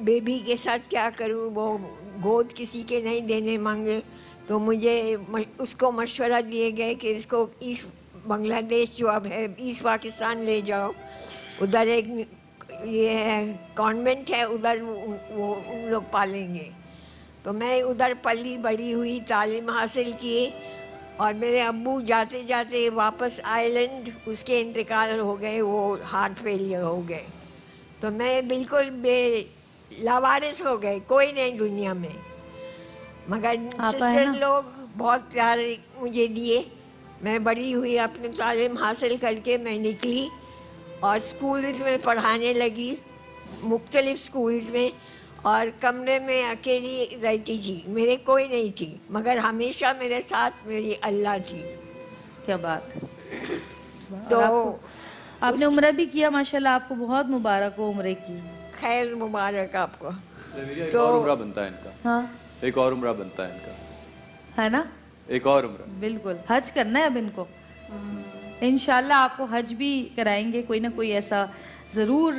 Baby کے ساتھ کیا کروں، وہ گود کسی کے نہیں دینے مانگے، تو مجھے اس کو مشورہ دیے گئے کہ اس کو ایسٹ بنگلہ دیش جو اب ہے ایسٹ پاکستان لے جاؤ، ادھر ایک یہ ہے کانوینٹ ہے، ادھر وہ ان لوگ پالیں گے۔ تو میں ادھر پلی بڑی ہوئی، تعلیم حاصل کی، اور میرے ابو جاتے جاتے واپس آئرلینڈ اس کے انتقال ہو گئے، وہ ہارٹ فیلئر ہو گئے، تو میں بالکل بے لاوارث ہو گئے، کوئی نہیں دنیا میں، مگر سسٹر لوگ بہت پیار مجھے دیے۔ میں بڑی ہوئی، اپنی تعلیم حاصل کر کے میں نکلی اور اسکولز میں پڑھانے لگی، مختلف اسکولز میں، اور کمرے میں اکیلی رہتی تھی، میرے کوئی نہیں تھی، مگر ہمیشہ میرے ساتھ میری اللہ تھی۔ کیا بات ہے! تو آپ نے عمرہ بھی کیا، ماشاءاللہ، آپ کو بہت مبارک ہو عمرے کی۔ خیر مبارک آپ کو۔ ایک اور عمرہ بنتا ہے ان کا، ہاں ایک اور عمرہ بنتا ہے ان کا، ہے نا، ایک اور عمرہ بالکل حج کرنا ہے اب ان کو، انشاءاللہ آپ کو حج بھی کرائیں گے، کوئی نہ کوئی ایسا ضرور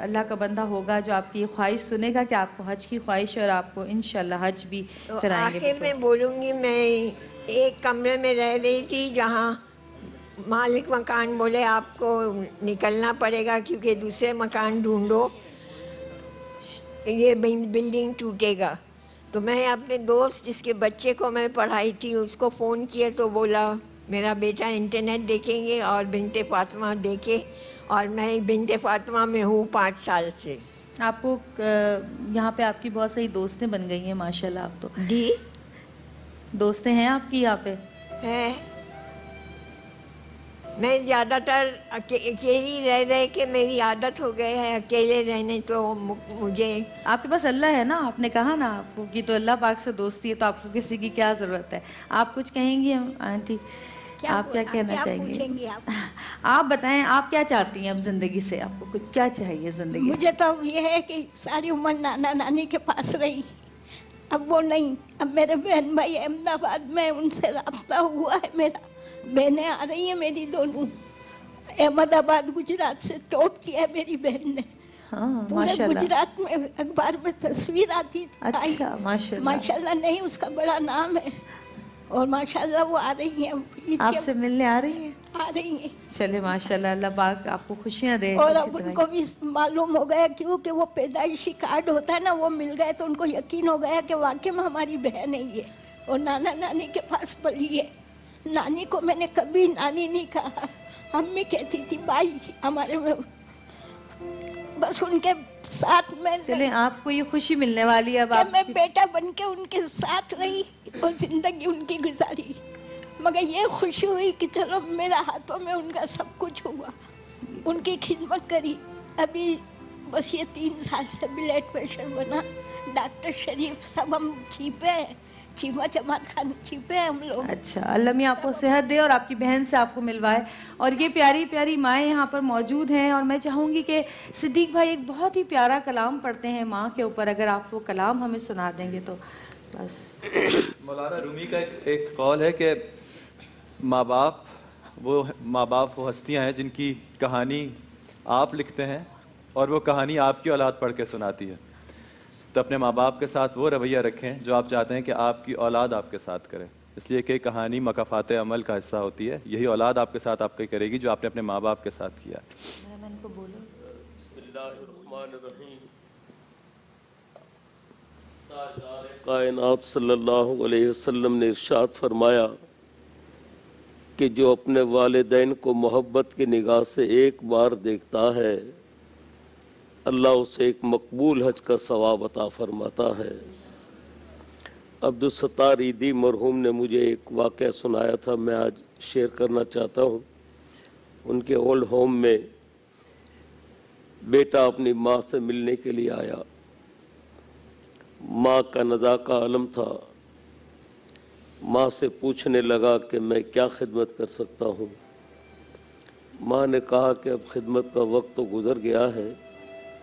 اللہ کا بندہ ہوگا جو آپ کی یہ خواہش سنے گا کہ آپ کو حج کی خواہش ہے، اور آپ کو انشاءاللہ حج بھی کرائیں گے۔ آخر میں بولوں گی، میں ایک کمرے میں رہ رہی تھی جہاں مالک مکان بولے آپ کو نکلنا پڑے گا کیونکہ دوسرے مکان ڈھونڈو، یہ بلڈنگ ٹوٹے گا۔ تو میں اپنے دوست جس کے بچے کو میں پڑھائی تھی اس کو فون کیا، تو بولا میرا بیٹا انٹرنیٹ دیکھیں گے اور بنت فاطمہ دیکھے، اور میں بنت فاطمہ میں ہوں 5 سال سے۔ آپ کو یہاں پہ آپ کی بہت ساری دوستیں بن گئی ہیں ماشاءاللہ، آپ تو جی دوستیں ہیں آپ کی یہاں پہ؟ ہے، میں زیادہ تر اکیلی رہ رہ کے میری عادت ہو گئے ہے اکیلے رہنے، تو مجھے آپ کے پاس اللہ ہے نا، آپ نے کہا نا آپ کو کہ تو اللہ پاک سے دوستی ہے، تو آپ کو کسی کی کیا ضرورت ہے؟ آپ کچھ کہیں گی آنٹی؟ آپ کیا کہنا چاہیں گے؟ آپ بتائیں، آپ کیا چاہتی ہیں اب زندگی سے؟ آپ کو کچھ کیا چاہیے زندگی سے؟ مجھے تو یہ ہے کہ ساری عمر نانا نانی کے پاس رہی، اب وہ نہیں، اب میرے بہن بھائی احمد آباد میں، ان سے رابطہ ہوا ہے میرا، بہنیں آ رہی ہیں میری دونوں، احمد آباد گجرات سے ٹاپ کیا ہے میری بہن نے، پورے گجرات میں اخبار میں تصویر آتی، اچھا ماشاءاللہ، ماشاءاللہ نہیں اس کا بڑا نام ہے، اور ماشاءاللہ وہ آ رہی ہیں، آپ سے ملنے آ رہی ہیں؟ آ رہی ہیں، چلے ماشاءاللہ، اللہ پاک آپ کو خوشیاں دے۔ اور اب ان کو بھی معلوم ہو گیا، کیونکہ وہ پیدائشی کارڈ ہوتا ہے نا، وہ مل گئے تو ان کو یقین ہو گیا کہ واقعی میں ہماری بہن ہے یہ، اور نانا نانی کے پاس پلی ہے۔ نانی کو میں نے کبھی نانی نہیں کہا، امی کہتی تھی بھائی ہمارے میں، بس ان کے ساتھ میں، چلیں آپ کو یہ خوشی ملنے والی ہے اب، میں بیٹا بن کے ان کے ساتھ رہی اور زندگی ان کی گزاری، مگر یہ خوشی ہوئی کہ چلو میرے ہاتھوں میں ان کا سب کچھ ہوا، ان کی خدمت کری۔ ابھی بس یہ 3 سال سے بلڈ پریشر بنا، ڈاکٹر شریف سب ہم چھپے ہیں، چیمہ جماعت خان چھپے ہیں ہم لوگ۔ اچھا، اللہ میاں آپ کو صحت دے اور آپ کی بہن سے آپ کو ملوائے، اور یہ پیاری پیاری مائیں یہاں پر موجود ہیں، اور میں چاہوں گی کہ صدیق بھائی ایک بہت ہی پیارا کلام پڑھتے ہیں ماں کے اوپر، اگر آپ وہ کلام ہمیں سنا دیں گے تو بس۔ مولانا رومی کا ایک قول ہے کہ ماں باپ وہ ہستیاں ہیں جن کی کہانی آپ لکھتے ہیں اور وہ کہانی آپ کی اولاد پڑھ کے سناتی ہے، تو اپنے ماں باپ کے ساتھ وہ رویہ رکھیں جو آپ چاہتے ہیں کہ آپ کی اولاد آپ کے ساتھ کرے، اس لیے کہ کہانی مکافات عمل کا حصہ ہوتی ہے، یہی اولاد آپ کے ساتھ آپ کی کرے گی جو آپ نے اپنے ماں باپ کے ساتھ کیا ہے۔ بسم اللہ الرحمن الرحیم۔ تاجدار کائنات صلی اللہ علیہ وسلم نے ارشاد فرمایا کہ جو اپنے والدین کو محبت کی نگاہ سے ایک بار دیکھتا ہے، اللہ اسے ایک مقبول حج کا ثواب عطا فرماتا ہے۔ عبدالستار عیدی مرحوم نے مجھے ایک واقعہ سنایا تھا، میں آج شیئر کرنا چاہتا ہوں۔ ان کے اولڈ ہوم میں بیٹا اپنی ماں سے ملنے کے لیے آیا، ماں کا نزاکہ عالم تھا، ماں سے پوچھنے لگا کہ میں کیا خدمت کر سکتا ہوں۔ ماں نے کہا کہ اب خدمت کا وقت تو گزر گیا ہے،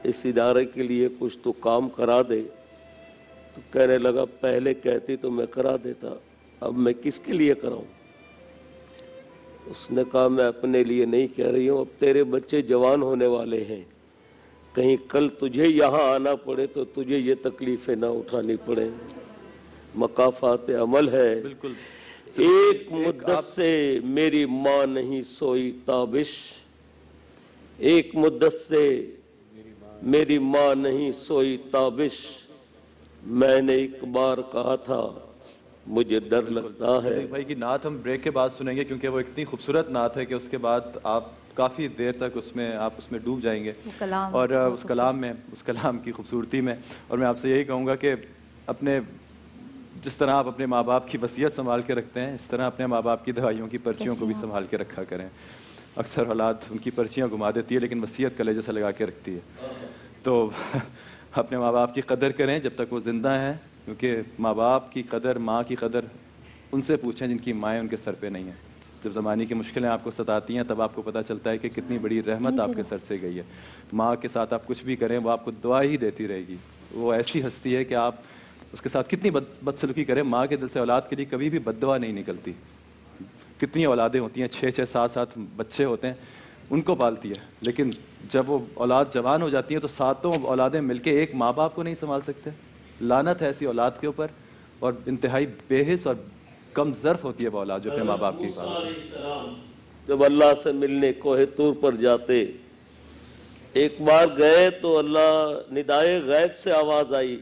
اس ادارے کے لیے کچھ تو کام کرا دے۔ تو کہنے لگا پہلے کہتی تو میں کرا دیتا، اب میں کس کے لیے کراؤں؟ اس نے کہا میں اپنے لیے نہیں کہہ رہی ہوں، اب تیرے بچے جوان ہونے والے ہیں، کہیں کل تجھے یہاں آنا پڑے تو تجھے یہ تکلیفیں نہ اٹھانی پڑے. مقافات عمل ہے. بالکل. ایک مدت سے میری ماں نہیں سوئی تابش، ایک مدت سے میری ماں نہیں سوئی تابش، میں نے ایک بار کہا تھا مجھے ڈر لگتا ہے. بھائی کی نعت ہم بریک کے بعد سنیں گے کیونکہ وہ اتنی خوبصورت نعت ہے کہ اس کے بعد آپ کافی دیر تک اس میں ڈوب جائیں گے اور اس کلام کی خوبصورتی میں. اور میں آپ سے یہی کہوں گا کہ جس طرح آپ اپنے ماں باپ کی وصیت سنبھال کے رکھتے ہیں اس طرح اپنے ماں باپ کی دوائیوں کی پرچیوں کو بھی سنبھال کے رکھا کریں. اکثر اولاد ان کی پرچیاں گھما دیتی ہے لیکن وصیت کلیجے سے لگا کے رکھتی ہے. تو اپنے ماں باپ کی قدر کریں جب تک وہ زندہ ہیں، کیونکہ ماں باپ کی قدر، ماں کی قدر ان سے پوچھیں جن کی مائیں ان کے سر پہ نہیں ہیں. جب زمانے کی مشکلیں آپ کو ستاتی ہیں تب آپ کو پتہ چلتا ہے کہ کتنی بڑی رحمت آپ کے سر سے گئی ہے. ماں کے ساتھ آپ کچھ بھی کریں وہ آپ کو دعا ہی دیتی رہے گی. وہ ایسی ہستی ہے کہ آپ اس کے ساتھ کتنی بدسلوکی کریں، ماں کے دل سے اولاد کے لیے کبھی بھی بد دعا نہیں نکلتی. کتنی اولادیں ہوتی ہیں، 6 7 بچے ہوتے ہیں، ان کو پالتی ہے، لیکن جب وہ اولاد جوان ہو جاتی ہیں تو 7 اولادیں مل کے ایک ماں باپ کو نہیں سنبھال سکتے. لعنت ہے ایسی اولاد کے اوپر، اور انتہائی بے حس اور کم ظرف ہوتی ہے وہ اولاد جو اپنے ماں باپ کی حفاظت. جب اللہ سے ملنے کوہ طور پر جاتے، ایک بار گئے تو اللہ ندائے غیب سے آواز آئی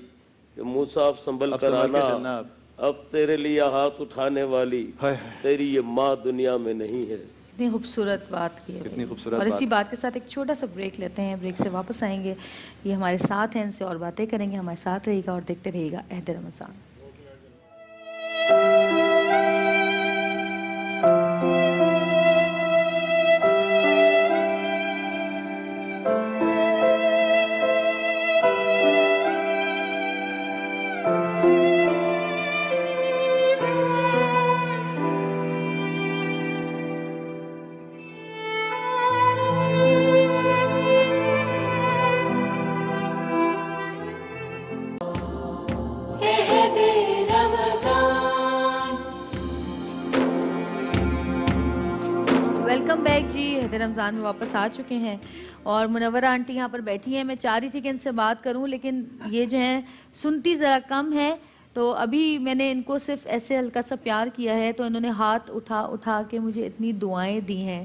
کہ موسیٰ اب سنبھل کر آنا، اب تیرے لیے ہاتھ اٹھانے والی تیری یہ ماں دنیا میں نہیں ہے. کتنی خوبصورت بات کی ہے. اور اسی بات کے ساتھ ایک چھوٹا سا بریک لیتے ہیں، بریک سے واپس آئیں گے. یہ ہمارے ساتھ ہیں، ان سے اور باتیں کریں گے. ہمارے ساتھ رہے گا اور دیکھتے رہے گا عہد رمضان. ویلکم بیک جی. عہد رمضان میں واپس آ چکے ہیں اور منورہ آنٹی یہاں پر بیٹھی ہیں. میں چاہ رہی تھی کہ ان سے بات کروں لیکن یہ جو ہیں سنتی ذرا کم ہے، تو ابھی میں نے ان کو صرف ایسے ہلکا سا پیار کیا ہے تو انہوں نے ہاتھ اٹھا کے مجھے اتنی دعائیں دی ہیں.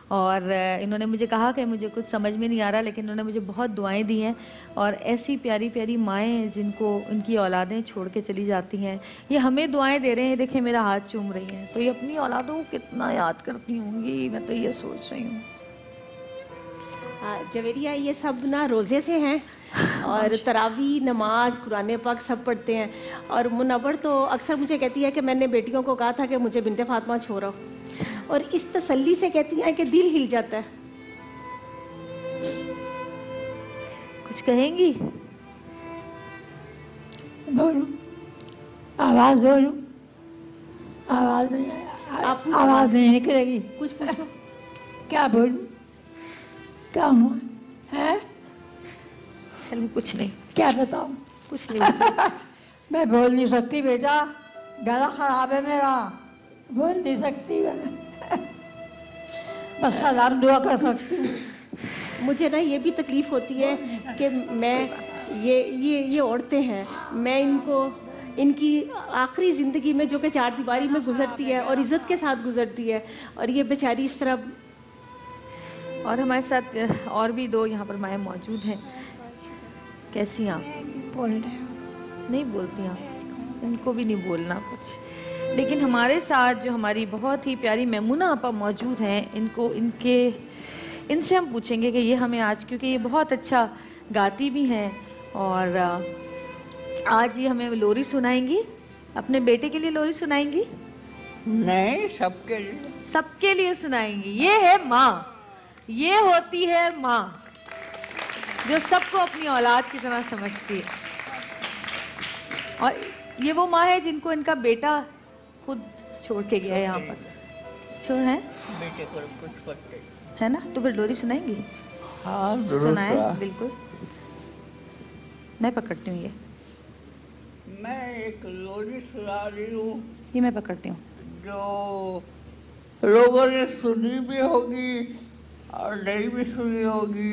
اور انہوں نے مجھے کہا کہ مجھے کچھ سمجھ میں نہیں آ رہا لیکن انہوں نے مجھے بہت دعائیں دی ہیں. اور ایسی پیاری پیاری مائیں جن کو ان کی اولادیں چھوڑ کے چلی جاتی ہیں، یہ ہمیں دعائیں دے رہے ہیں. دیکھیں میرا ہاتھ چوم رہی ہیں، تو یہ اپنی اولادوں کو کتنا یاد کرتی ہوں گی، میں تو یہ سوچ رہی ہوں. جویریہ یہ سب نا روزے سے ہیں اور تراویح، نماز، قرآن پاک سب پڑھتے ہیں. اور منور تو اکثر مجھے کہتی ہے کہ میں نے بیٹیوں کو کہا تھا کہ مجھے بنت فاطمہ چھوڑو، اور اس تسلی سے کہتی ہیں کہ دل ہل جاتا ہے. کچھ کہیں گی؟ بولو، آواز بولو. آواز نہیں نکلے گی. کچھ پوچھو. کیا بولوں؟ کیا ہوا ہے؟ چلیں کچھ نہیں. کیا بتاؤں؟ کچھ نہیں. میں بول نہیں سکتی بیٹا، گلا خراب ہے میرا، بول نہیں سکتی میں. بس سلام دعا کر سکتی ہوں. مجھے نا یہ بھی تکلیف ہوتی ہے کہ میں یہ عورتیں ہیں، میں ان کی آخری زندگی میں جو کہ 4 دیواری میں گزرتی ہے اور عزت کے ساتھ گزرتی ہے، اور یہ بیچاری اس طرح. اور ہمارے ساتھ اور بھی 2 یہاں پر مائیں موجود ہیں. کیسی آپ؟ بول رہے ہو؟ نہیں بولتی آپ، ان کو بھی نہیں بولنا کچھ. لیکن ہمارے ساتھ جو ہماری بہت ہی پیاری میمونہ آپا موجود ہیں، ان سے ہم پوچھیں گے کہ یہ ہمیں آج، کیونکہ یہ بہت اچھا گاتی بھی ہیں اور آج یہ ہمیں لوری سنائیں گی. اپنے بیٹے کے لیے لوری سنائیں گی؟ نہیں، سب کے لیے. سب کے لیے سنائیں گی. یہ ہے ماں، یہ ہوتی ہے ماں جو سب کو اپنی اولاد کی طرح سمجھتی ہے. اور یہ وہ ماں ہے جن کو ان کا بیٹا خود چھوڑ کے گیا ہے یہاں پر. سن ہے بیٹے کو کچھ پڑھتے ہے نا، تو پھر لوری سنائیں گی؟ ہاں سنائیں. بالکل، میں پکڑتی ہوں. میں ایک لوری سنا رہی ہوں، یہ میں پکڑتی ہوں، جو لوگوں نے سنی بھی ہوگی اور نہیں بھی سنی ہوگی.